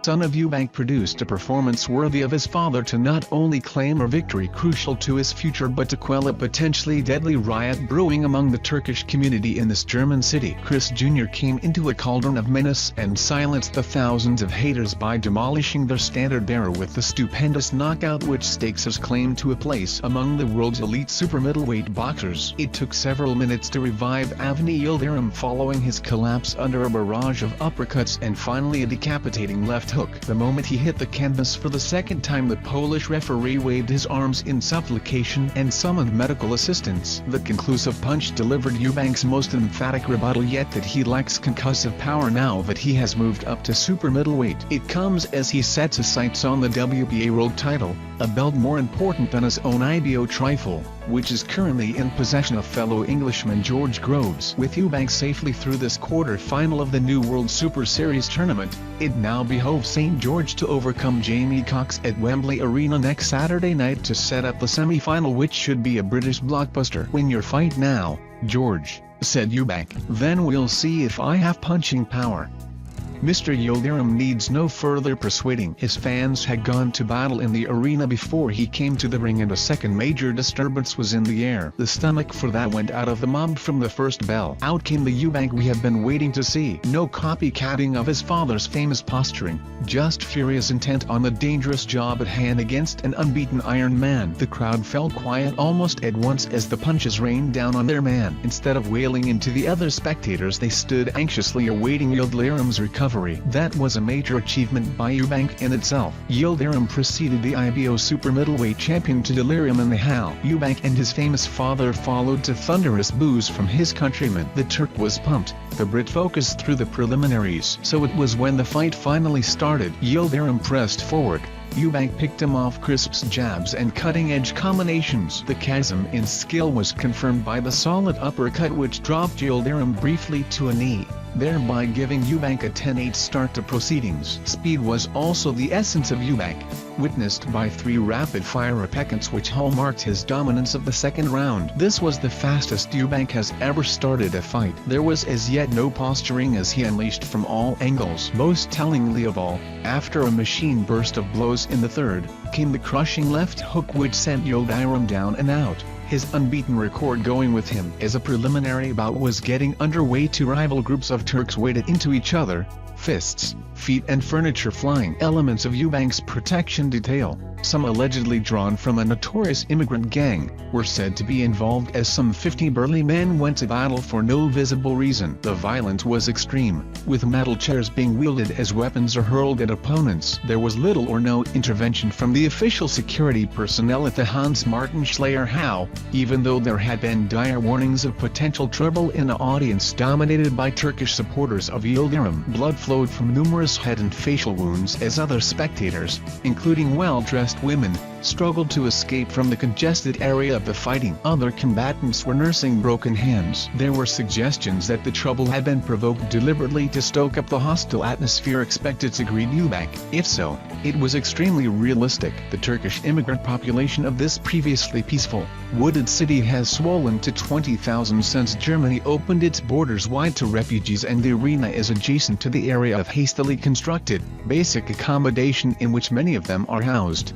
Son of Eubank produced a performance worthy of his father to not only claim a victory crucial to his future but to quell a potentially deadly riot brewing among the Turkish community in this German city. Chris Jr. came into a cauldron of menace and silenced the thousands of haters by demolishing their standard bearer with the stupendous knockout which stakes his claim to a place among the world's elite super-middleweight boxers. It took several minutes to revive Avni Yildirim following his collapse under a barrage of uppercuts and finally a decapitating left hook. The moment he hit the canvas for the second time, the Polish referee waved his arms in supplication and summoned medical assistance. The conclusive punch delivered Eubank's most emphatic rebuttal yet that he lacks concussive power now that he has moved up to super middleweight. It comes as he sets his sights on the WBA world title, a belt more important than his own IBO trifle, which is currently in possession of fellow Englishman George Groves. With Eubank safely through this quarter-final of the new World Super Series tournament, it now behoves St. George to overcome Jamie Cox at Wembley Arena next Saturday night to set up the semi-final, which should be a British blockbuster. "Win your fight now, George," said Eubank. "Then we'll see if I have punching power." Mr. Yildirim needs no further persuading. His fans had gone to battle in the arena before he came to the ring, and a second major disturbance was in the air. The stomach for that went out of the mob from the first bell. Out came the Eubank we have been waiting to see. No copycatting of his father's famous posturing, just furious intent on the dangerous job at hand against an unbeaten Iron Man. The crowd fell quiet almost at once as the punches rained down on their man. Instead of wailing into the other spectators, they stood anxiously awaiting Yildirim's recovery. That was a major achievement by Eubank in itself. Yildirim preceded the IBO super middleweight champion to delirium in the hall. Eubank and his famous father followed to thunderous boos from his countrymen. The Turk was pumped, the Brit focused through the preliminaries. So it was when the fight finally started. Yildirim pressed forward. Eubank picked him off crisp jabs and cutting-edge combinations. The chasm in skill was confirmed by the solid uppercut which dropped Yildirim briefly to a knee, thereby giving Eubank a 10-8 start to proceedings. Speed was also the essence of Eubank, witnessed by 3 rapid-fire uppercuts which hallmarked his dominance of the second round. This was the fastest Eubank has ever started a fight. There was as yet no posturing as he unleashed from all angles. Most tellingly of all, after a machine burst of blows in the third, came the crushing left hook which sent Yildirim down and out. His unbeaten record going with him. As a preliminary bout was getting underway, 2 rival groups of Turks waded into each other, fists, feet and furniture flying. Elements of Eubank's protection detail, some allegedly drawn from a notorious immigrant gang, were said to be involved as some 50 burly men went to battle for no visible reason. The violence was extreme, with metal chairs being wielded as weapons or hurled at opponents. There was little or no intervention from the official security personnel at the Hans Martin Schleyer Hall, even though there had been dire warnings of potential trouble in an audience dominated by Turkish supporters of Yildirim. Blood flowed from numerous head and facial wounds as other spectators, including well-dressed women, struggled to escape from the congested area of the fighting. Other combatants were nursing broken hands. There were suggestions that the trouble had been provoked deliberately to stoke up the hostile atmosphere expected to greet Eubank. If so, it was extremely realistic. The Turkish immigrant population of this previously peaceful, wooded city has swollen to 20,000 since Germany opened its borders wide to refugees, and the arena is adjacent to the area of hastily constructed, basic accommodation in which many of them are housed.